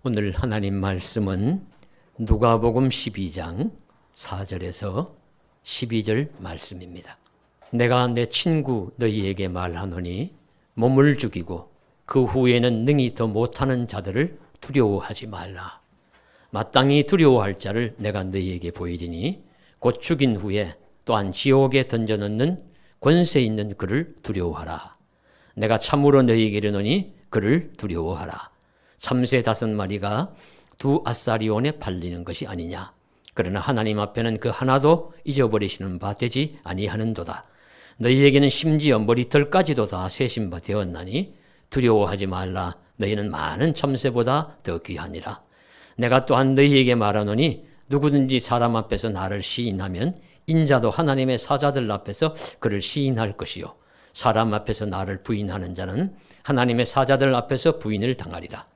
오늘 하나님 말씀은 누가복음 12장 4절에서 12절 말씀입니다. 내가 내 친구 너희에게 말하노니 몸을 죽이고 그 후에는 능히 더 못하는 자들을 두려워하지 말라. 마땅히 두려워할 자를 내가 너희에게 보이리니 곧 죽인 후에 또한 지옥에 던져넣는 권세 있는 그를 두려워하라. 내가 참으로 너희에게 이르노니 그를 두려워하라. 참새 5마리가 두 아사리온에 팔리는 것이 아니냐. 그러나 하나님 앞에는 그 하나도 잊어버리시는 바 되지 아니하는도다. 너희에게는 심지어 머리털까지도 다 세신 바 되었나니 두려워하지 말라. 너희는 많은 참새보다 더 귀하니라. 내가 또한 너희에게 말하노니 누구든지 사람 앞에서 나를 시인하면 인자도 하나님의 사자들 앞에서 그를 시인할 것이요 사람 앞에서 나를 부인하는 자는 하나님의 사자들 앞에서 부인을 당하리라.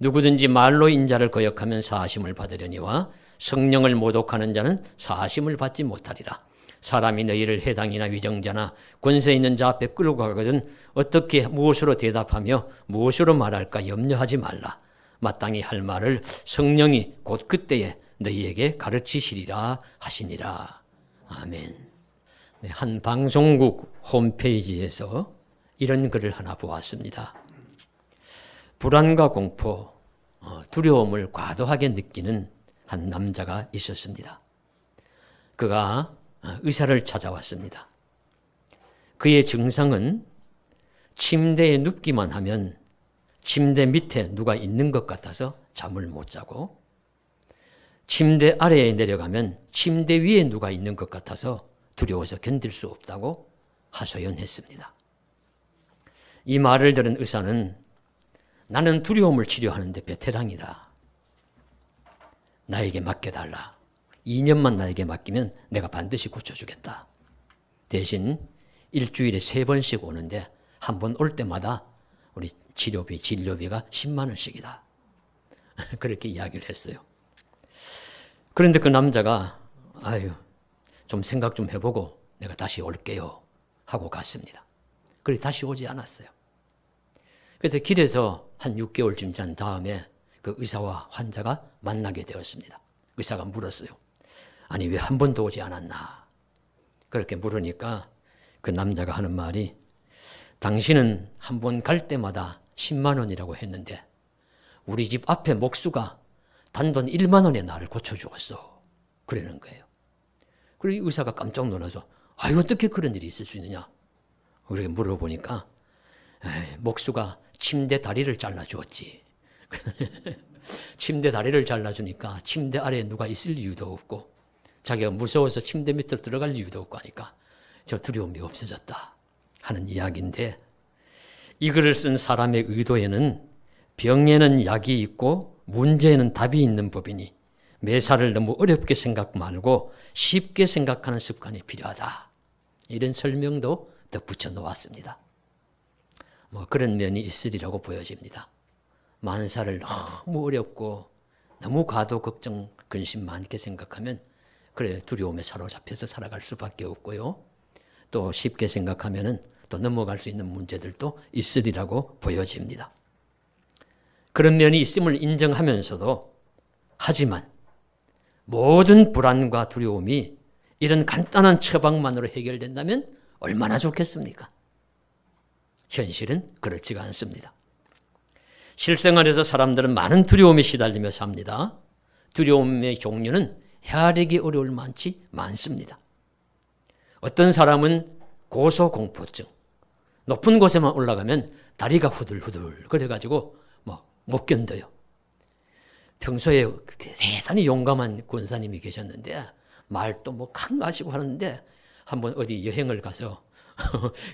누구든지 말로 인자를 거역하면 사하심을 받으려니와 성령을 모독하는 자는 사하심을 받지 못하리라. 사람이 너희를 해당이나 위정자나 권세 있는 자 앞에 끌고 가거든 어떻게 무엇으로 대답하며 무엇으로 말할까 염려하지 말라. 마땅히 할 말을 성령이 곧 그때에 너희에게 가르치시리라 하시니라. 아멘. 한 방송국 홈페이지에서 이런 글을 하나 보았습니다. 불안과 공포, 두려움을 과도하게 느끼는 한 남자가 있었습니다. 그가 의사를 찾아왔습니다. 그의 증상은 침대에 눕기만 하면 침대 밑에 누가 있는 것 같아서 잠을 못 자고 침대 아래에 내려가면 침대 위에 누가 있는 것 같아서 두려워서 견딜 수 없다고 하소연했습니다. 이 말을 들은 의사는 나는 두려움을 치료하는데 베테랑이다. 나에게 맡겨달라. 2년만 나에게 맡기면 내가 반드시 고쳐주겠다. 대신 일주일에 3번씩 오는데 한 번 올 때마다 우리 진료비가 10만 원씩이다. 그렇게 이야기를 했어요. 그런데 그 남자가 좀 생각 좀 해보고 내가 다시 올게요 하고 갔습니다. 그래 다시 오지 않았어요. 그래서 길에서 한 6개월쯤 지난 다음에 그 의사와 환자가 만나게 되었습니다. 의사가 물었어요. 아니 왜 한 번도 오지 않았나? 그렇게 물으니까 그 남자가 하는 말이 당신은 한 번 갈 때마다 10만 원이라고 했는데 우리 집 앞에 목수가 단돈 1만 원에 나를 고쳐주었어. 그러는 거예요. 그리고 의사가 깜짝 놀라서 어떻게 그런 일이 있을 수 있느냐? 그렇게 물어보니까 목수가 침대 다리를 잘라주었지. 침대 다리를 잘라주니까 침대 아래에 누가 있을 이유도 없고 자기가 무서워서 침대 밑으로 들어갈 이유도 없고 하니까 저 두려움이 없어졌다 하는 이야기인데 이 글을 쓴 사람의 의도에는 병에는 약이 있고 문제에는 답이 있는 법이니 매사를 너무 어렵게 생각 말고 쉽게 생각하는 습관이 필요하다. 이런 설명도 덧붙여 놓았습니다. 그런 면이 있으리라고 보여집니다. 만사를 너무 어렵고 너무 과도 걱정, 근심 많게 생각하면 그래 두려움에 사로잡혀서 살아갈 수밖에 없고요. 또 쉽게 생각하면은 또 넘어갈 수 있는 문제들도 있으리라고 보여집니다. 그런 면이 있음을 인정하면서도 하지만 모든 불안과 두려움이 이런 간단한 처방만으로 해결된다면 얼마나 좋겠습니까? 현실은 그렇지가 않습니다. 실생활에서 사람들은 많은 두려움에 시달리며 삽니다. 두려움의 종류는 헤아리기 어려울 만치 많습니다. 어떤 사람은 고소공포증, 높은 곳에만 올라가면 다리가 후들후들 그래가지고 못 견뎌요. 평소에 대단히 용감한 권사님이 계셨는데 말도 강하시고 하는데 한번 어디 여행을 가서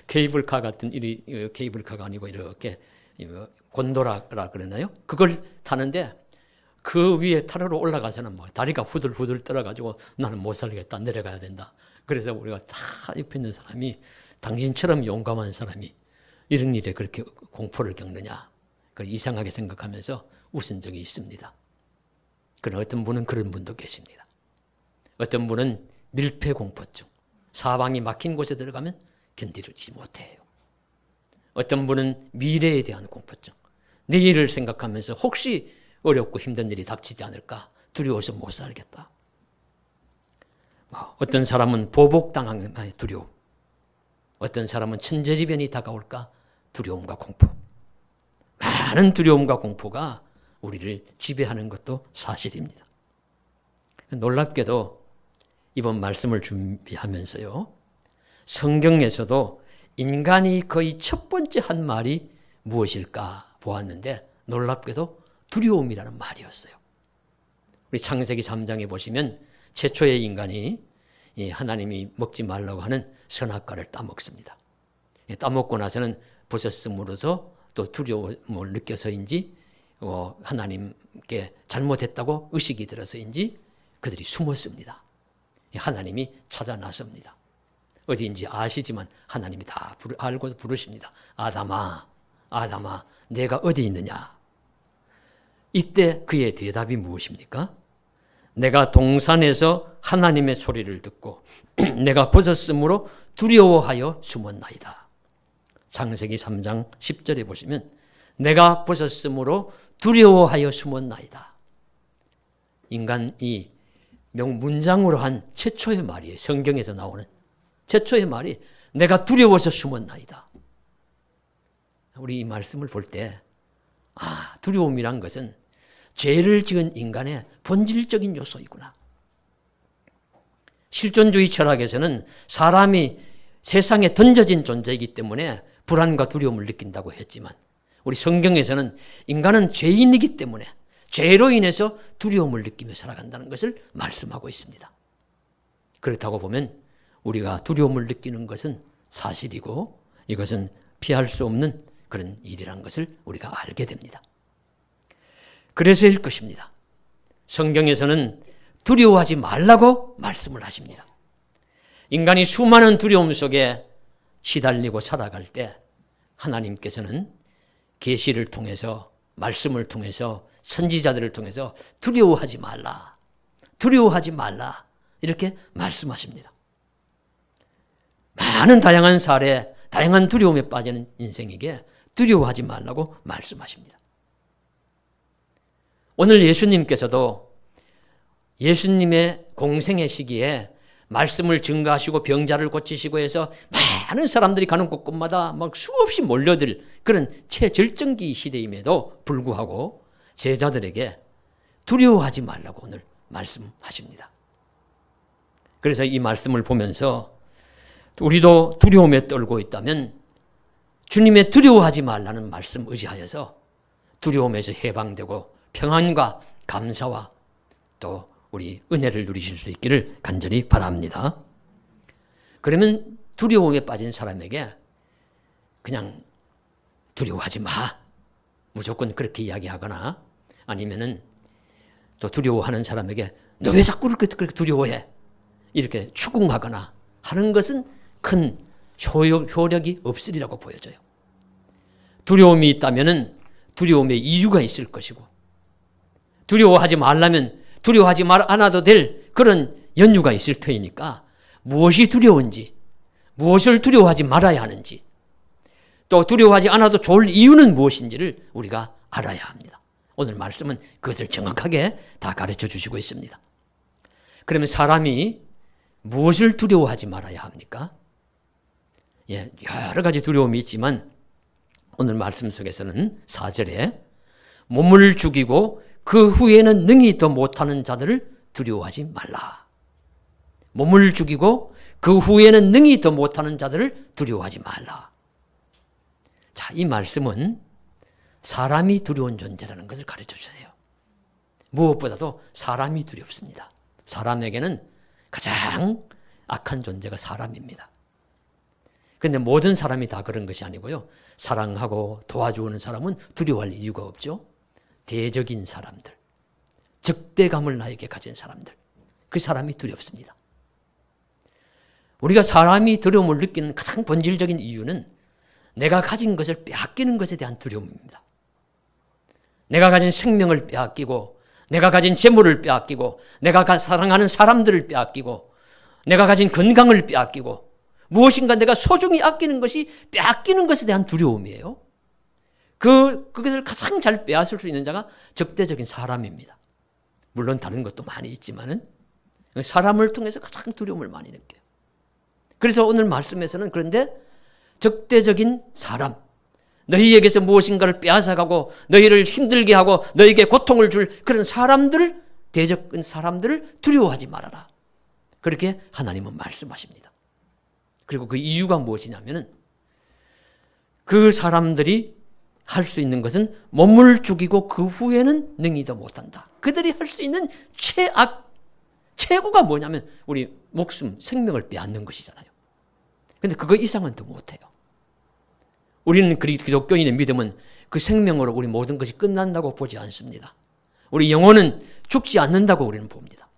케이블카 같은 케이블카가 아니고 이렇게 곤도라라 그러나요? 그걸 타는데 그 위에 타러로 올라가서는 다리가 후들후들 떨어가지고 나는 못 살겠다 내려가야 된다. 그래서 우리가 다 옆에 있는 사람이 당신처럼 용감한 사람이 이런 일에 그렇게 공포를 겪느냐 그걸 이상하게 생각하면서 웃은 적이 있습니다. 그러나 어떤 분은 그런 분도 계십니다. 어떤 분은 밀폐공포증, 사방이 막힌 곳에 들어가면 견디지 못해요. 어떤 분은 미래에 대한 공포증, 내일을 생각하면서 혹시 어렵고 힘든 일이 닥치지 않을까 두려워서 못 살겠다. 어떤 사람은 보복당하는 두려움, 어떤 사람은 천재지변이 다가올까 두려움과 공포. 많은 두려움과 공포가 우리를 지배하는 것도 사실입니다. 놀랍게도 이번 말씀을 준비하면서요, 성경에서도 인간이 거의 첫 번째 한 말이 무엇일까 보았는데 놀랍게도 두려움이라는 말이었어요. 우리 창세기 3장에 보시면 최초의 인간이 하나님이 먹지 말라고 하는 선악과를 따먹습니다. 따먹고 나서는 벗었음으로써 또 두려움을 느껴서인지 하나님께 잘못했다고 의식이 들어서인지 그들이 숨었습니다. 하나님이 찾아 나섭니다. 어디인지 아시지만 하나님이 다 알고 부르십니다. 아담아, 아담아, 내가 어디 있느냐? 이때 그의 대답이 무엇입니까? 내가 동산에서 하나님의 소리를 듣고 내가 벗었으므로 두려워하여 숨었나이다. 창세기 3장 10절에 보시면 내가 벗었으므로 두려워하여 숨었나이다. 인간이 문장으로 한 최초의 말이에요. 성경에서 나오는 최초의 말이 내가 두려워서 숨었나이다. 우리 이 말씀을 볼 때 두려움이란 것은 죄를 지은 인간의 본질적인 요소이구나. 실존주의 철학에서는 사람이 세상에 던져진 존재이기 때문에 불안과 두려움을 느낀다고 했지만 우리 성경에서는 인간은 죄인이기 때문에 죄로 인해서 두려움을 느끼며 살아간다는 것을 말씀하고 있습니다. 그렇다고 보면 우리가 두려움을 느끼는 것은 사실이고 이것은 피할 수 없는 그런 일이라는 것을 우리가 알게 됩니다. 그래서일 것입니다. 성경에서는 두려워하지 말라고 말씀을 하십니다. 인간이 수많은 두려움 속에 시달리고 살아갈 때 하나님께서는 계시를 통해서 말씀을 통해서 선지자들을 통해서 두려워하지 말라, 두려워하지 말라 이렇게 말씀하십니다. 많은 다양한 사례, 다양한 두려움에 빠지는 인생에게 두려워하지 말라고 말씀하십니다. 오늘 예수님께서도 예수님의 공생의 시기에 말씀을 증거하시고 병자를 고치시고 해서 많은 사람들이 가는 곳곳마다 막 수없이 몰려들 그런 최절정기 시대임에도 불구하고 제자들에게 두려워하지 말라고 오늘 말씀하십니다. 그래서 이 말씀을 보면서 우리도 두려움에 떨고 있다면 주님의 두려워하지 말라는 말씀 의지하여서 두려움에서 해방되고 평안과 감사와 또 우리 은혜를 누리실 수 있기를 간절히 바랍니다. 그러면 두려움에 빠진 사람에게 그냥 두려워하지 마. 무조건 그렇게 이야기하거나 아니면은 또 두려워하는 사람에게 너 왜 자꾸 그렇게 두려워해? 이렇게 추궁하거나 하는 것은 큰 효력이 없으리라고 보여져요. 두려움이 있다면은 두려움의 이유가 있을 것이고 두려워하지 말라면 두려워하지 않아도 될 그런 연유가 있을 터이니까 무엇이 두려운지, 무엇을 두려워하지 말아야 하는지, 또 두려워하지 않아도 좋을 이유는 무엇인지를 우리가 알아야 합니다. 오늘 말씀은 그것을 정확하게 다 가르쳐 주시고 있습니다. 그러면 사람이 무엇을 두려워하지 말아야 합니까? 여러 가지 두려움이 있지만 오늘 말씀 속에서는 4절에 몸을 죽이고 그 후에는 능히 더 못하는 자들을 두려워하지 말라. 몸을 죽이고 그 후에는 능히 더 못하는 자들을 두려워하지 말라. 자, 이 말씀은 사람이 두려운 존재라는 것을 가르쳐 주세요. 무엇보다도 사람이 두렵습니다. 사람에게는 가장 악한 존재가 사람입니다. 그런데 모든 사람이 다 그런 것이 아니고요. 사랑하고 도와주는 사람은 두려워할 이유가 없죠. 대적인 사람들, 적대감을 나에게 가진 사람들, 그 사람이 두렵습니다. 우리가 사람이 두려움을 느끼는 가장 본질적인 이유는 내가 가진 것을 빼앗기는 것에 대한 두려움입니다. 내가 가진 생명을 빼앗기고 내가 가진 재물을 빼앗기고 내가 사랑하는 사람들을 빼앗기고 내가 가진 건강을 빼앗기고 무엇인가 내가 소중히 아끼는 것이 빼앗기는 것에 대한 두려움이에요. 그것을 가장 잘 빼앗을 수 있는 자가 적대적인 사람입니다. 물론 다른 것도 많이 있지만은 사람을 통해서 가장 두려움을 많이 느껴요. 그래서 오늘 말씀에서는 그런데 적대적인 사람, 너희에게서 무엇인가를 빼앗아가고 너희를 힘들게 하고 너희에게 고통을 줄 그런 사람들을, 대적인 사람들을 두려워하지 말아라. 그렇게 하나님은 말씀하십니다. 그리고 그 이유가 무엇이냐면은 그 사람들이 할 수 있는 것은 몸을 죽이고 그 후에는 능히도 못한다. 그들이 할 수 있는 최고가 뭐냐면 우리 목숨, 생명을 빼앗는 것이잖아요. 그런데 그거 이상은 더 못해요. 우리는 기독교인의 믿음은 그 생명으로 우리 모든 것이 끝난다고 보지 않습니다. 우리 영혼은 죽지 않는다고 우리는 봅니다.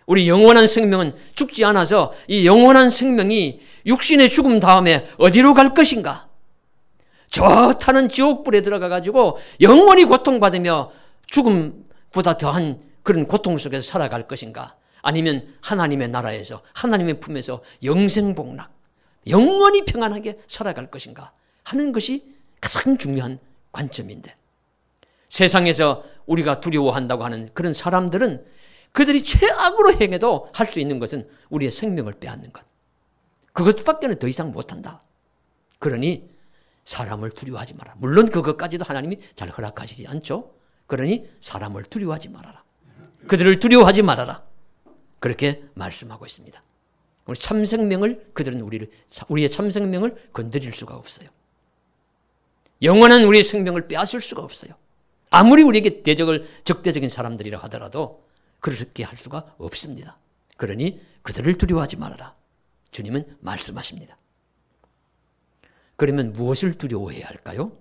우리 영원한 생명은 죽지 않아서 이 영원한 생명이 육신의 죽음 다음에 어디로 갈 것인가? 저 타는 지옥불에 들어가 가지고 영원히 고통받으며 죽음보다 더한 그런 고통 속에서 살아갈 것인가? 아니면 하나님의 나라에서, 하나님의 품에서 영생복락, 영원히 평안하게 살아갈 것인가 하는 것이 가장 중요한 관점인데, 세상에서 우리가 두려워한다고 하는 그런 사람들은 그들이 최악으로 행해도 할 수 있는 것은 우리의 생명을 빼앗는 것, 그것밖에는 더 이상 못한다. 그러니 사람을 두려워하지 마라. 물론 그것까지도 하나님이 잘 허락하시지 않죠. 그러니 사람을 두려워하지 말아라. 그들을 두려워하지 말아라. 그렇게 말씀하고 있습니다. 우리 참 생명을, 그들은 우리의 참 생명을 건드릴 수가 없어요. 영원한 우리의 생명을 빼앗을 수가 없어요. 아무리 우리에게 적대적인 사람들이라 하더라도 그렇게 할 수가 없습니다. 그러니 그들을 두려워하지 말아라. 주님은 말씀하십니다. 그러면 무엇을 두려워해야 할까요?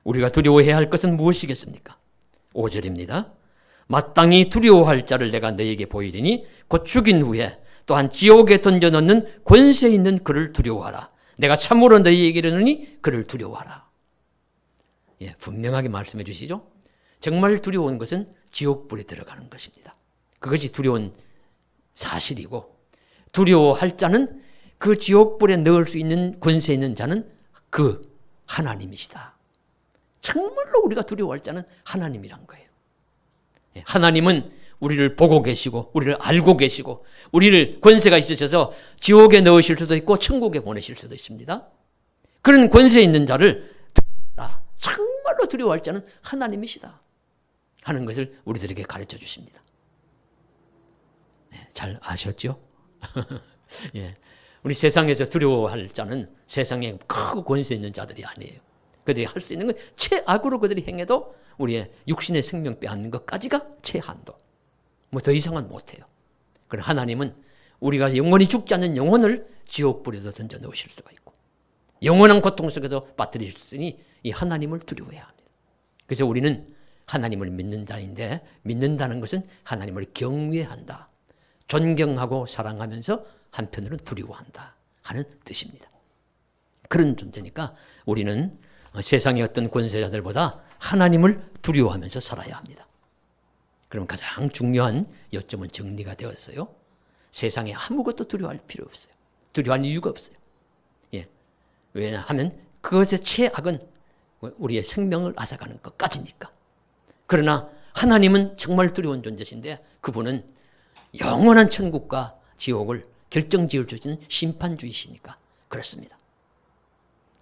우리가 두려워해야 할 것은 무엇이겠습니까? 5절입니다. 마땅히 두려워할 자를 내가 너희에게 보이리니 곧 죽인 후에 또한 지옥에 던져넣는 권세 있는 그를 두려워하라. 내가 참으로 너희에게 이르노니 그를 두려워하라. 예, 분명하게 말씀해 주시죠. 정말 두려운 것은 지옥불에 들어가는 것입니다. 그것이 두려운 사실이고, 두려워할 자는, 그 지옥불에 넣을 수 있는 권세 있는 자는 그 하나님이시다. 정말로 우리가 두려워할 자는 하나님이란 거예요. 하나님은 우리를 보고 계시고 우리를 알고 계시고 우리를 권세가 있으셔서 지옥에 넣으실 수도 있고 천국에 보내실 수도 있습니다. 그런 권세 있는 자를 정말로 두려워할 자는 하나님이시다 하는 것을 우리들에게 가르쳐 주십니다. 잘 아셨죠? 예. 우리 세상에서 두려워할 자는 세상에 크고 권세 있는 자들이 아니에요. 그들이 할 수 있는 건 최악으로 그들이 행해도 우리의 육신의 생명 빼앗는 것까지가 최한도. 뭐 더 이상은 못해요. 그러나 하나님은 우리가 영원히 죽지 않는 영혼을 지옥불에도 던져 넣으실 수가 있고 영원한 고통 속에도 빠뜨리실 수 있으니 이 하나님을 두려워해야 합니다. 그래서 우리는 하나님을 믿는 자인데, 믿는다는 것은 하나님을 경외한다. 존경하고 사랑하면서 한편으로는 두려워한다 하는 뜻입니다. 그런 존재니까 우리는 세상의 어떤 권세자들보다 하나님을 두려워하면서 살아야 합니다. 그럼 가장 중요한 요점은 정리가 되었어요. 세상에 아무것도 두려워할 필요 없어요. 두려워할 이유가 없어요. 예. 왜냐하면 그것의 최악은 우리의 생명을 앗아가는 것까지니까. 그러나 하나님은 정말 두려운 존재신데 그분은 영원한 천국과 지옥을 결정지을 수 있는 심판주이시니까 그렇습니다.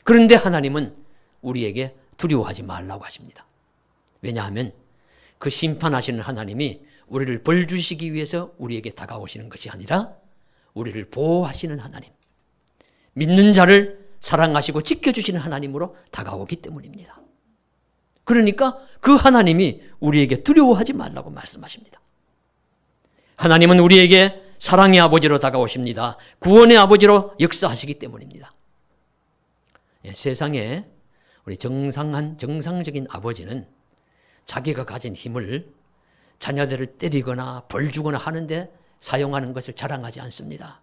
그런데 하나님은 우리에게 두려워하지 말라고 하십니다. 왜냐하면 그 심판하시는 하나님이 우리를 벌 주시기 위해서 우리에게 다가오시는 것이 아니라 우리를 보호하시는 하나님, 믿는 자를 사랑하시고 지켜주시는 하나님으로 다가오기 때문입니다. 그러니까 그 하나님이 우리에게 두려워하지 말라고 말씀하십니다. 하나님은 우리에게 사랑의 아버지로 다가오십니다. 구원의 아버지로 역사하시기 때문입니다. 세상에 우리 정상적인 아버지는 자기가 가진 힘을 자녀들을 때리거나 벌 주거나 하는데 사용하는 것을 자랑하지 않습니다.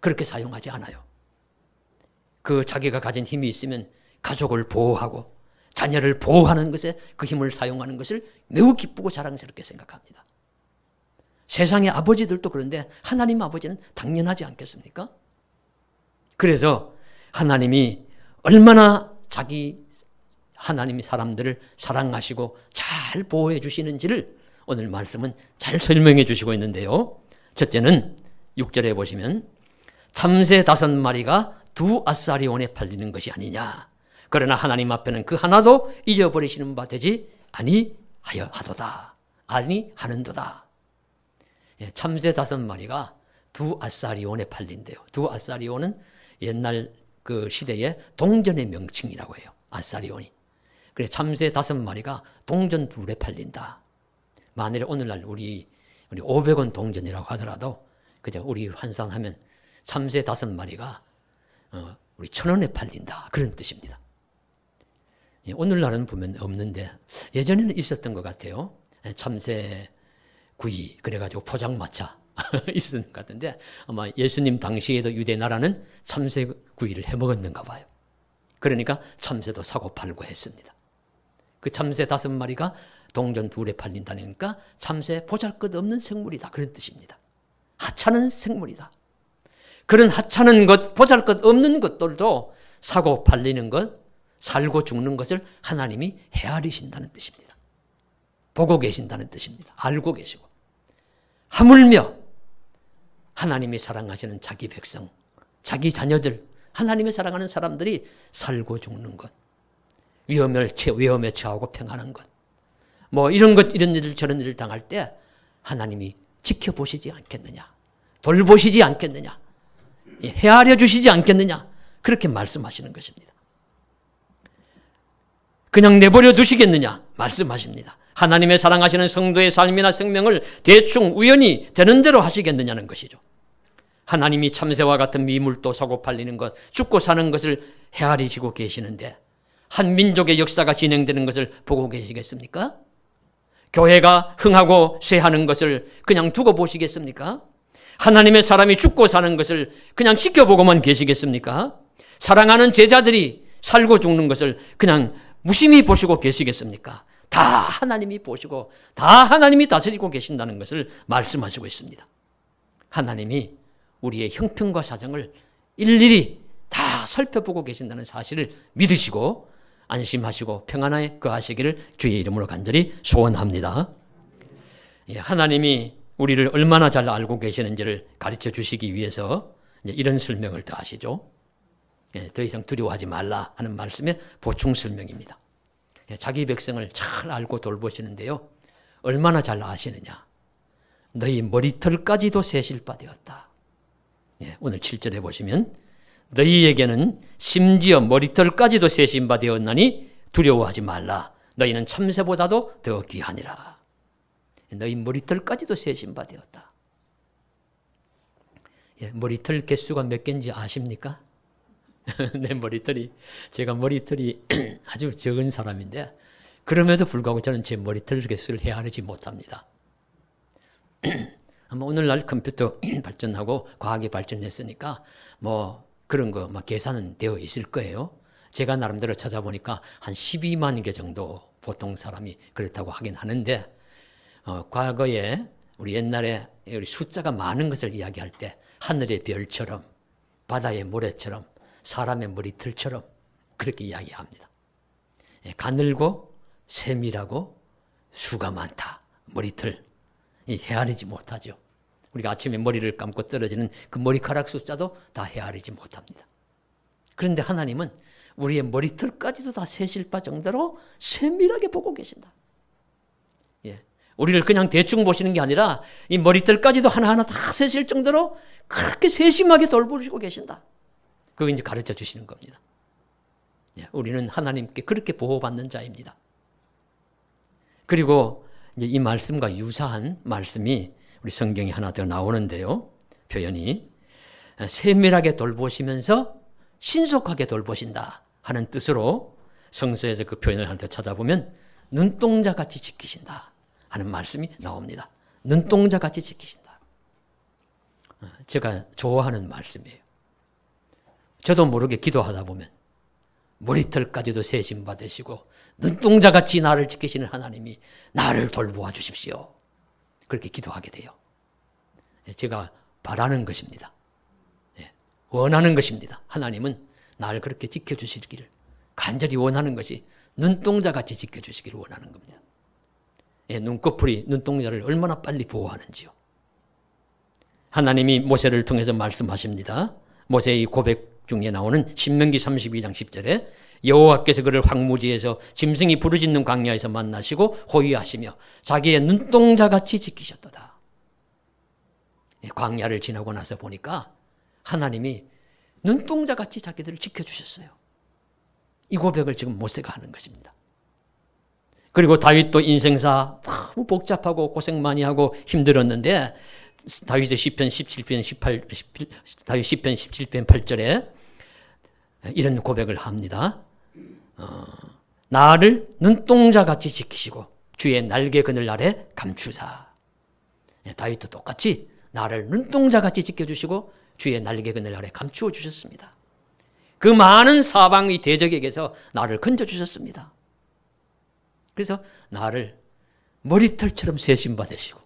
그렇게 사용하지 않아요. 그 자기가 가진 힘이 있으면 가족을 보호하고 자녀를 보호하는 것에 그 힘을 사용하는 것을 매우 기쁘고 자랑스럽게 생각합니다. 세상의 아버지들도 그런데 하나님 아버지는 당연하지 않겠습니까? 그래서 하나님이 얼마나 자기 하나님이 사람들을 사랑하시고 잘 보호해 주시는지를 오늘 말씀은 잘 설명해 주시고 있는데요. 첫째는 6절에 보시면 참새 5마리가 두 아사리온에 팔리는 것이 아니냐. 그러나 하나님 앞에는 그 하나도 잊어버리시는 바 되지 아니하도다. 아니하는도다. 참새 5마리가 두 아사리온에 팔린대요. 두 아사리온은 옛날 그 시대의 동전의 명칭이라고 해요. 아사리온이. 그래 참새 5마리가 동전 2에 팔린다. 만일에 오늘날 우리 500원 동전이라고 하더라도 그저 우리 환산하면 참새 5마리가 우리 1,000원에 팔린다. 그런 뜻입니다. 오늘날은 보면 없는데 예전에는 있었던 것 같아요. 참새 구이 그래가지고 포장마차 있었는 것 같은데 아마 예수님 당시에도 유대 나라는 참새 구이를 해 먹었는가 봐요. 그러니까 참새도 사고 팔고 했습니다. 그 참새 5마리가 동전 2에 팔린다니까 참새 보잘것없는 생물이다. 그런 뜻입니다. 하찮은 생물이다. 그런 하찮은 것, 보잘것없는 것들도 사고 팔리는 것, 살고 죽는 것을 하나님이 헤아리신다는 뜻입니다. 보고 계신다는 뜻입니다. 알고 계시고. 하물며 하나님이 사랑하시는 자기 백성, 자기 자녀들, 하나님이 사랑하는 사람들이 살고 죽는 것, 위험에 처하고 평안한 것, 뭐 이런 일을 저런 일을 당할 때 하나님이 지켜보시지 않겠느냐, 돌보시지 않겠느냐, 헤아려 주시지 않겠느냐, 그렇게 말씀하시는 것입니다. 그냥 내버려 두시겠느냐 말씀하십니다. 하나님의 사랑하시는 성도의 삶이나 생명을 대충 우연히 되는 대로 하시겠느냐는 것이죠. 하나님이 참새와 같은 미물도 사고 팔리는 것, 죽고 사는 것을 헤아리시고 계시는데 한 민족의 역사가 진행되는 것을 보고 계시겠습니까? 교회가 흥하고 쇠하는 것을 그냥 두고 보시겠습니까? 하나님의 사람이 죽고 사는 것을 그냥 지켜보고만 계시겠습니까? 사랑하는 제자들이 살고 죽는 것을 그냥 무심히 보시고 계시겠습니까? 다 하나님이 보시고 다 하나님이 다스리고 계신다는 것을 말씀하시고 있습니다. 하나님이 우리의 형편과 사정을 일일이 다 살펴보고 계신다는 사실을 믿으시고 안심하시고 평안하게 거하시기를 주의 이름으로 간절히 소원합니다. 하나님이 우리를 얼마나 잘 알고 계시는지를 가르쳐 주시기 위해서 이런 설명을 더 하시죠. 더 이상 두려워하지 말라 하는 말씀의 보충 설명입니다. 자기 백성을 잘 알고 돌보시는데요. 얼마나 잘 아시느냐. 너희 머리털까지도 세실 바 되었다. 오늘 7절에 보시면 너희에게는 심지어 머리털까지도 세신 바 되었나니 두려워하지 말라. 너희는 참새보다도 더 귀하니라. 너희 머리털까지도 세신 바 되었다. 머리털 개수가 몇 개인지 아십니까? 내 머리털이, 제가 머리털이 아주 적은 사람인데 그럼에도 불구하고 저는 제 머리털 개수를 헤아리지 못합니다. 아마 오늘날 컴퓨터 발전하고 과학이 발전했으니까 뭐 그런 거 막 계산은 되어 있을 거예요. 제가 나름대로 찾아보니까 한 12만 개 정도 보통 사람이 그렇다고 하긴 하는데 과거에 우리 옛날에 우리 숫자가 많은 것을 이야기할 때 하늘의 별처럼 바다의 모래처럼 사람의 머리털처럼 그렇게 이야기합니다. 가늘고 세밀하고 수가 많다. 머리털. 헤아리지 못하죠. 우리가 아침에 머리를 감고 떨어지는 그 머리카락 숫자도 다 헤아리지 못합니다. 그런데 하나님은 우리의 머리털까지도 다 세실 바 정도로 세밀하게 보고 계신다. 우리를 그냥 대충 보시는 게 아니라 이 머리털까지도 하나하나 다 세실 정도로 그렇게 세심하게 돌보시고 계신다. 그거 이제 가르쳐 주시는 겁니다. 우리는 하나님께 그렇게 보호받는 자입니다. 그리고 이제 이 말씀과 유사한 말씀이 우리 성경에 하나 더 나오는데요. 표현이 세밀하게 돌보시면서 신속하게 돌보신다 하는 뜻으로 성서에서 그 표현을 하나 더 찾아보면 눈동자같이 지키신다 하는 말씀이 나옵니다. 눈동자같이 지키신다. 제가 좋아하는 말씀이에요. 저도 모르게 기도하다 보면 머리털까지도 세심 받으시고 눈동자같이 나를 지키시는 하나님이 나를 돌보아 주십시오. 그렇게 기도하게 돼요. 제가 바라는 것입니다. 원하는 것입니다. 하나님은 나를 그렇게 지켜주시기를 간절히 원하는 것이 눈동자같이 지켜주시기를 원하는 겁니다. 눈꺼풀이 눈동자를 얼마나 빨리 보호하는지요. 하나님이 모세를 통해서 말씀하십니다. 모세의 고백 중에 나오는 신명기 32장 10절에 여호와께서 그를 황무지에서 짐승이 부르짖는 광야에서 만나시고 호위하시며 자기의 눈동자같이 지키셨도다. 광야를 지나고 나서 보니까 하나님이 눈동자같이 자기들을 지켜주셨어요. 이 고백을 지금 모세가 하는 것입니다. 그리고 다윗도 인생사 너무 복잡하고 고생 많이 하고 힘들었는데 다윗의 시편 17편 8절에 이런 고백을 합니다. 나를 눈동자같이 지키시고 주의 날개 그늘 아래 감추사. 다윗도 똑같이 나를 눈동자같이 지켜주시고 주의 날개 그늘 아래 감추어 주셨습니다. 그 많은 사방의 대적에게서 나를 건져주셨습니다. 그래서 나를 머리털처럼 세심받으시고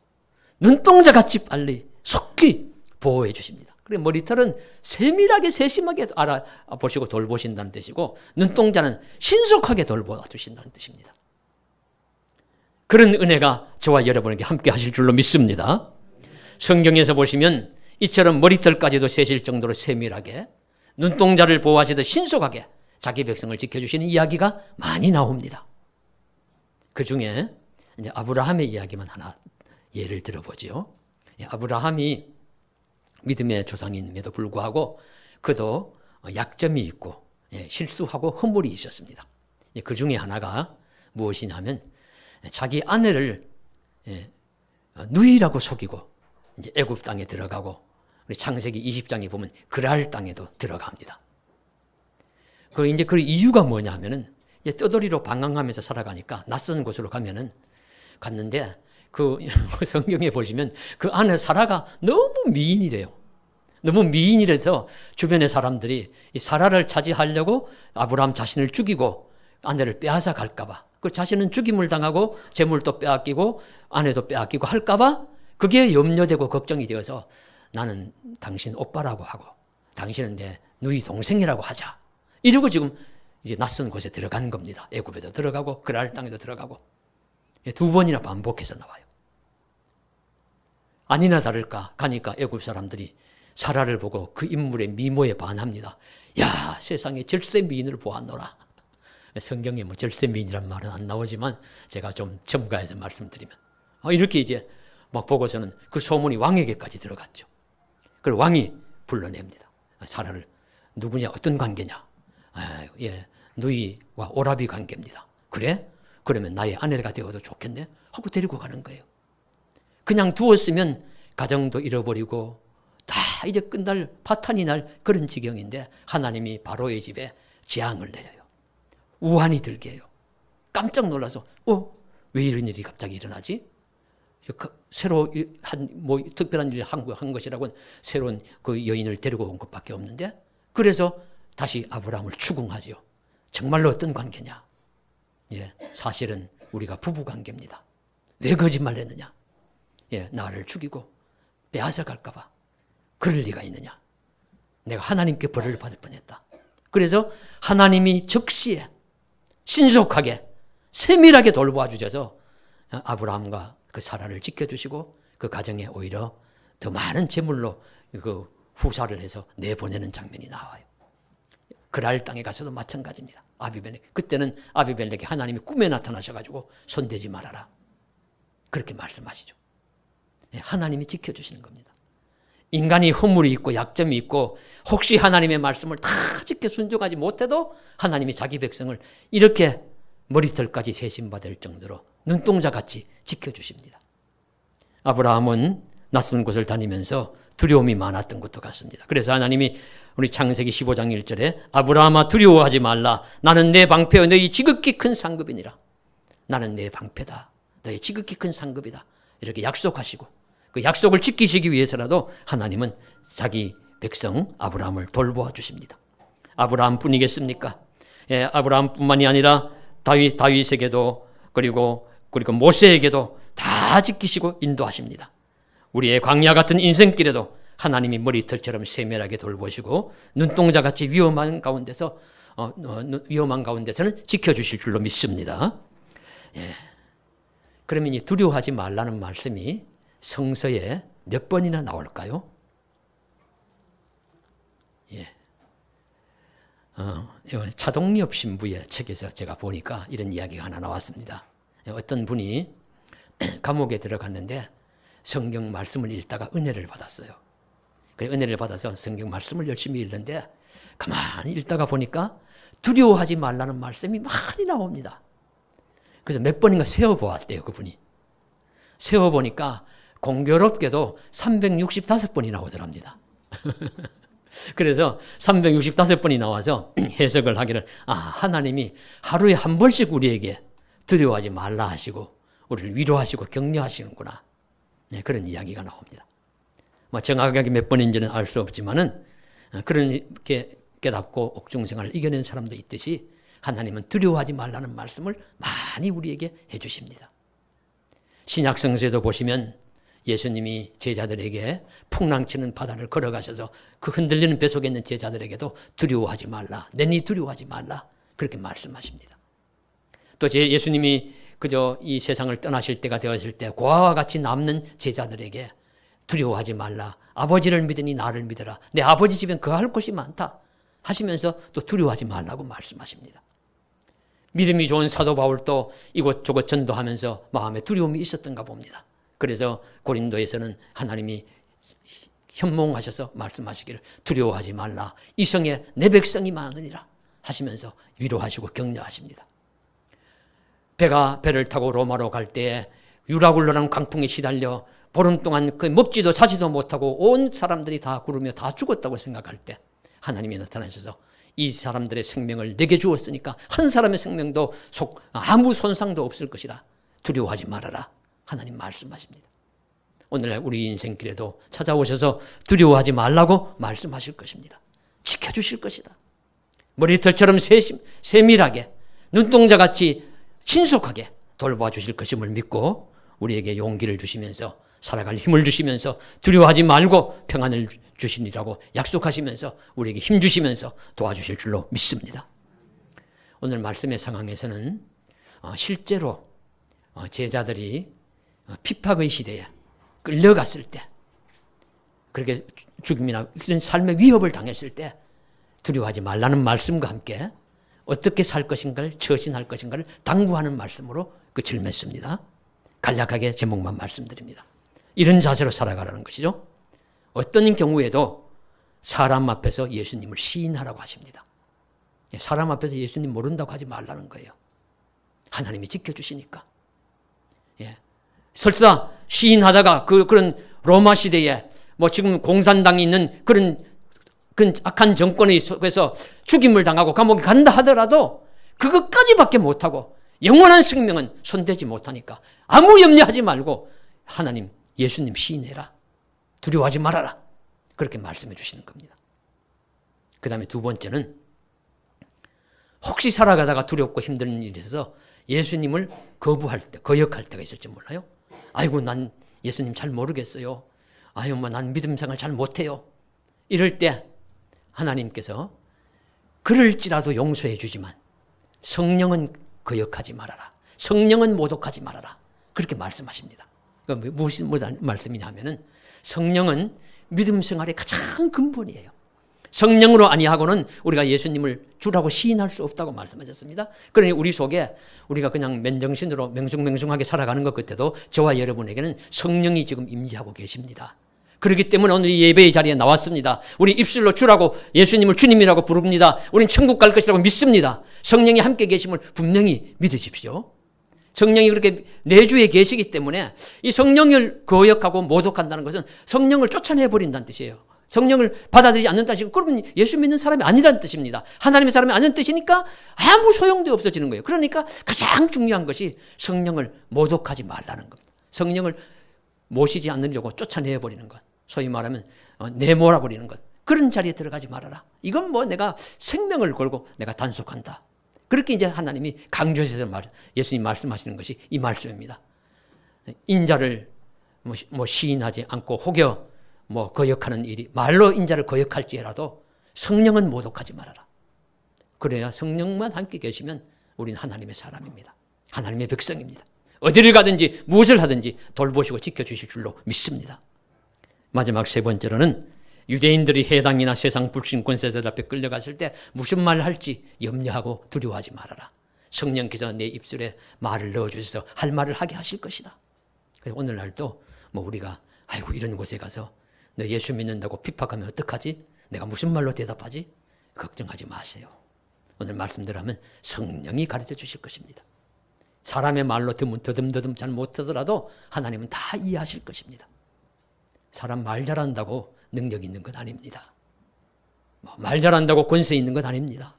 눈동자같이 빨리 속히 보호해 주십니다. 그리고 머리털은 세밀하게 세심하게 알아보시고 돌보신다는 뜻이고 눈동자는 신속하게 돌보아 주신다는 뜻입니다. 그런 은혜가 저와 여러분에게 함께 하실 줄로 믿습니다. 성경에서 보시면 이처럼 머리털까지도 세실 정도로 세밀하게 눈동자를 보호하시듯 신속하게 자기 백성을 지켜주시는 이야기가 많이 나옵니다. 그 중에 이제 아브라함의 이야기만 하나 예를 들어보지요. 아브라함이 믿음의 조상임에도 불구하고 그도 약점이 있고 실수하고 허물이 있었습니다. 그 중에 하나가 무엇이냐면 자기 아내를 누이라고 속이고 이제 애굽 땅에 들어가고 우리 창세기 20장에 보면 그랄 땅에도 들어갑니다. 그 이제 그 이유가 뭐냐면은 이제 떠돌이로 방황하면서 살아가니까 낯선 곳으로 갔는데 그 성경에 보시면 그 안에 사라가 너무 미인이래요. 너무 미인이라서 주변의 사람들이 이 사라를 차지하려고 아브라함 자신을 죽이고 아내를 빼앗아 갈까봐 그 자신은 죽임을 당하고 재물도 빼앗기고 아내도 빼앗기고 할까봐 그게 염려되고 걱정이 되어서 나는 당신 오빠라고 하고 당신은 내 누이 동생이라고 하자. 이러고 지금 이제 낯선 곳에 들어간 겁니다. 애굽에도 들어가고 그랄 땅에도 들어가고 두 번이나 반복해서 나와요. 아니나 다를까 가니까 애굽 사람들이 사라를 보고 그 인물의 미모에 반합니다. 야, 세상에 절세 미인을 보았노라. 성경에 뭐 절세 미인이란 말은 안 나오지만 제가 좀 첨가해서 말씀드리면 이렇게 이제 막 보고서는 그 소문이 왕에게까지 들어갔죠. 그걸 왕이 불러냅니다. 사라를 누구냐 어떤 관계냐. 누이와 오라비 관계입니다. 그래? 그러면 나의 아내가 되어도 좋겠네? 하고 데리고 가는 거예요. 그냥 두었으면 가정도 잃어버리고 다 이제 끝날 파탄이 날 그런 지경인데 하나님이 바로의 집에 재앙을 내려요. 우환이 들게 해요. 깜짝 놀라서 왜 이런 일이 갑자기 일어나지? 새로 특별한 일을 한 것이라고는 새로운 그 여인을 데리고 온 것밖에 없는데 그래서 다시 아브라함을 추궁하지요. 정말로 어떤 관계냐? 사실은 우리가 부부 관계입니다. 왜 거짓말 했느냐? 나를 죽이고 빼앗아 갈까봐. 그럴 리가 있느냐? 내가 하나님께 벌을 받을 뻔했다. 그래서 하나님이 적시에 신속하게 세밀하게 돌보아 주셔서 아브라함과 그 사라를 지켜주시고 그 가정에 오히려 더 많은 재물로 그 후사를 해서 내보내는 장면이 나와요. 그랄 땅에 가서도 마찬가지입니다. 아비멜렉. 그때는 아비멜렉이 하나님이 꿈에 나타나셔가지고 손대지 말아라. 그렇게 말씀하시죠. 하나님이 지켜주시는 겁니다. 인간이 허물이 있고 약점이 있고 혹시 하나님의 말씀을 다 지켜 순종하지 못해도 하나님이 자기 백성을 이렇게 머리털까지 세심받을 정도로 눈동자같이 지켜주십니다. 아브라함은 낯선 곳을 다니면서 두려움이 많았던 것도 같습니다. 그래서 하나님이 우리 창세기 15장 1절에 아브라함아 두려워하지 말라. 나는 내 방패여 너희 지극히 큰 상급이니라. 나는 내 방패다. 너희 지극히 큰 상급이다. 이렇게 약속하시고 그 약속을 지키시기 위해서라도 하나님은 자기 백성 아브라함을 돌보아 주십니다. 아브라함뿐이겠습니까? 아브라함뿐만이 아니라 다윗에게도 그리고 모세에게도 다 지키시고 인도하십니다. 우리의 광야 같은 인생길에도 하나님이 머리털처럼 세밀하게 돌보시고 눈동자같이 위험한 가운데서 위험한 가운데서는 지켜주실 줄로 믿습니다. 예. 그러면 이 두려워하지 말라는 말씀이 성서에 몇 번이나 나올까요? 예. 차동엽 신부의 책에서 제가 보니까 이런 이야기가 하나 나왔습니다. 어떤 분이 감옥에 들어갔는데 성경 말씀을 읽다가 은혜를 받았어요. 그 은혜를 받아서 성경 말씀을 열심히 읽는데 가만히 읽다가 보니까 두려워하지 말라는 말씀이 많이 나옵니다. 그래서 몇 번인가 세어보았대요, 그분이. 세어보니까 공교롭게도 365번이 나오더랍니다. 그래서 365번이 나와서 해석을 하기를, 하나님이 하루에 한 번씩 우리에게 두려워하지 말라 하시고 우리를 위로하시고 격려하시는구나. 네, 그런 이야기가 나옵니다. 정확하게 몇 번인지는 알 수 없지만은 그렇게 깨닫고 옥중생활을 이겨낸 사람도 있듯이 하나님은 두려워하지 말라는 말씀을 많이 우리에게 해주십니다. 신약성서에도 보시면 예수님이 제자들에게 풍랑치는 바다를 걸어가셔서 그 흔들리는 배 속에 있는 제자들에게도 두려워하지 말라, 내니 두려워하지 말라 그렇게 말씀하십니다. 또 예수님이 그저 이 세상을 떠나실 때가 되었을 때 고아와 같이 남는 제자들에게 두려워하지 말라, 아버지를 믿으니 나를 믿어라, 내 아버지 집엔 거할 곳이 많다 하시면서 또 두려워하지 말라고 말씀하십니다. 믿음이 좋은 사도 바울도 이곳저곳 전도하면서 마음에 두려움이 있었던가 봅니다. 그래서 고린도에서는 하나님이 현몽하셔서 말씀하시기를 두려워하지 말라, 이 성에 내 백성이 많으니라 하시면서 위로하시고 격려하십니다. 배를 타고 로마로 갈 때에 유라굴로라는 강풍에 시달려 보름 동안 먹지도 자지도 못하고 온 사람들이 다 구르며 다 죽었다고 생각할 때 하나님이 나타나셔서 이 사람들의 생명을 내게 주었으니까 한 사람의 생명도 아무 손상도 없을 것이라 두려워하지 말아라 하나님 말씀하십니다. 오늘날 우리 인생길에도 찾아오셔서 두려워하지 말라고 말씀하실 것입니다. 지켜주실 것이다. 머리털처럼 세밀하게 눈동자같이 신속하게 돌봐주실 것임을 믿고 우리에게 용기를 주시면서 살아갈 힘을 주시면서 두려워하지 말고 평안을 주시리라고 약속하시면서 우리에게 힘 주시면서 도와주실 줄로 믿습니다. 오늘 말씀의 상황에서는 실제로 제자들이 핍박의 시대에 끌려갔을 때, 그렇게 죽임이나 이런 삶의 위협을 당했을 때 두려워하지 말라는 말씀과 함께 어떻게 살 것인가를, 처신할 것인가를 당부하는 말씀으로 끝을 맺습니다. 간략하게 제목만 말씀드립니다. 이런 자세로 살아가라는 것이죠. 어떤 경우에도 사람 앞에서 예수님을 시인하라고 하십니다. 사람 앞에서 예수님 모른다고 하지 말라는 거예요. 하나님이 지켜주시니까. 설사 시인하다가 그런 로마 시대에 지금 공산당이 있는 그런 악한 정권의 속에서 죽임을 당하고 감옥에 간다 하더라도 그것까지밖에 못하고 영원한 생명은 손대지 못하니까 아무 염려하지 말고 하나님, 예수님 시인해라. 두려워하지 말아라. 그렇게 말씀해 주시는 겁니다. 그 다음에 두 번째는 혹시 살아가다가 두렵고 힘든 일이 있어서 예수님을 거역할 때가 있을지 몰라요. 아이고, 난 예수님 잘 모르겠어요. 아유, 난 믿음 생활 잘 못해요. 이럴 때 하나님께서 그럴지라도 용서해 주지만 성령은 거역하지 말아라. 성령은 모독하지 말아라. 그렇게 말씀하십니다. 무슨 말씀이냐면은 성령은 믿음 생활의 가장 근본이에요. 성령으로 아니하고는 우리가 예수님을 주라고 시인할 수 없다고 말씀하셨습니다. 그러니 우리 속에 우리가 그냥 맨정신으로 맹숭맹숭하게 살아가는 것 같아도 저와 여러분에게는 성령이 지금 임재하고 계십니다. 그렇기 때문에 오늘 이 예배의 자리에 나왔습니다. 우리 입술로 주라고 예수님을 주님이라고 부릅니다. 우린 천국 갈 것이라고 믿습니다. 성령이 함께 계심을 분명히 믿으십시오. 성령이 그렇게 내주에 계시기 때문에 이 성령을 거역하고 모독한다는 것은 성령을 쫓아내버린다는 뜻이에요. 성령을 받아들이지 않는다는 뜻이고, 그러면 예수 믿는 사람이 아니라는 뜻입니다. 하나님의 사람이 아니라는 뜻이니까 아무 소용도 없어지는 거예요. 그러니까 가장 중요한 것이 성령을 모독하지 말라는 겁니다. 성령을 모시지 않으려고 쫓아내버리는 것. 소위 말하면 내몰아버리는 것. 그런 자리에 들어가지 말아라. 이건 내가 생명을 걸고 내가 단속한다. 그렇게 이제 하나님이 강조해서 예수님 말씀하시는 것이 이 말씀입니다. 인자를 시인하지 않고 혹여 거역하는 일이, 말로 인자를 거역할지라도 성령은 모독하지 말아라. 그래야 성령만 함께 계시면 우리는 하나님의 사람입니다. 하나님의 백성입니다. 어디를 가든지 무엇을 하든지 돌보시고 지켜주실 줄로 믿습니다. 마지막 세 번째로는 유대인들이 해당이나 세상 불신 권세자들 앞에 끌려갔을 때 무슨 말을 할지 염려하고 두려워하지 말아라. 성령께서 내 입술에 말을 넣어주셔서 할 말을 하게 하실 것이다. 그래서 오늘날도 우리가 아이고 이런 곳에 가서 너 예수 믿는다고 핍박하면 어떡하지? 내가 무슨 말로 대답하지? 걱정하지 마세요. 오늘 말씀대로 하면 성령이 가르쳐 주실 것입니다. 사람의 말로 더듬더듬 잘 못하더라도 하나님은 다 이해하실 것입니다. 사람 말 잘한다고 능력 있는 건 아닙니다. 말 잘한다고 권세 있는 건 아닙니다.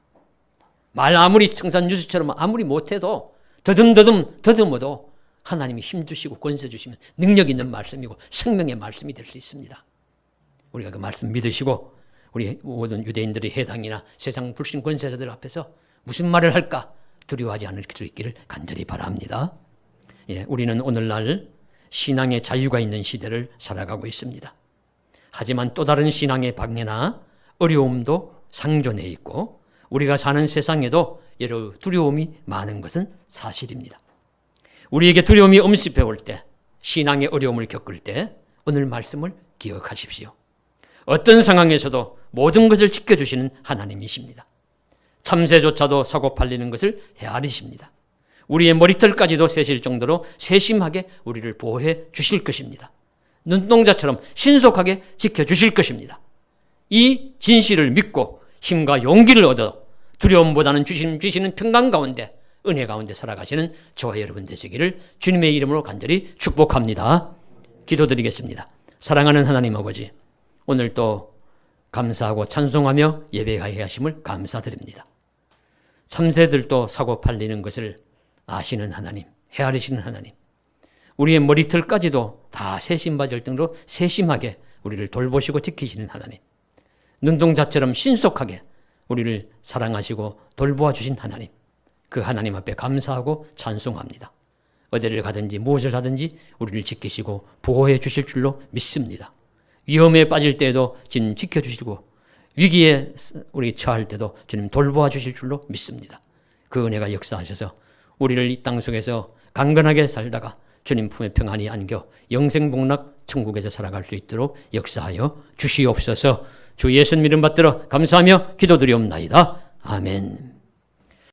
말 아무리 청산유수처럼 아무리 못해도 더듬어도 하나님이 힘 주시고 권세 주시면 능력 있는 말씀이고 생명의 말씀이 될 수 있습니다. 우리가 그 말씀 믿으시고 우리 모든 유대인들이 해당이나 세상 불신 권세자들 앞에서 무슨 말을 할까 두려워하지 않을 수 있기를 간절히 바랍니다. 우리는 오늘날 신앙의 자유가 있는 시대를 살아가고 있습니다. 하지만 또 다른 신앙의 방해나 어려움도 상존해 있고 우리가 사는 세상에도 여러 두려움이 많은 것은 사실입니다. 우리에게 두려움이 엄습해 올 때, 신앙의 어려움을 겪을 때 오늘 말씀을 기억하십시오. 어떤 상황에서도 모든 것을 지켜주시는 하나님이십니다. 참새조차도 사고 팔리는 것을 헤아리십니다. 우리의 머리털까지도 세실 정도로 세심하게 우리를 보호해 주실 것입니다. 눈동자처럼 신속하게 지켜주실 것입니다. 이 진실을 믿고 힘과 용기를 얻어 두려움보다는 주시는 평강 가운데 은혜 가운데 살아가시는 저와 여러분 되시기를 주님의 이름으로 간절히 축복합니다. 기도드리겠습니다. 사랑하는 하나님 아버지, 오늘 또 감사하고 찬송하며 예배하게 하심을 감사드립니다. 참새들도 사고 팔리는 것을 아시는 하나님, 헤아리시는 하나님, 우리의 머리털까지도 다 세심받을 정도로 세심하게 우리를 돌보시고 지키시는 하나님, 눈동자처럼 신속하게 우리를 사랑하시고 돌보아 주신 하나님, 그 하나님 앞에 감사하고 찬송합니다. 어디를 가든지 무엇을 하든지 우리를 지키시고 보호해 주실 줄로 믿습니다. 위험에 빠질 때에도 주님 지켜주시고 위기에 우리 처할 때도 주님 돌보아 주실 줄로 믿습니다. 그 은혜가 역사하셔서 우리를 이 땅 속에서 강건하게 살다가 주님 품에 평안히 안겨 영생복락 천국에서 살아갈 수 있도록 역사하여 주시옵소서. 주 예수님 이름 받들어 감사하며 기도드리옵나이다. 아멘.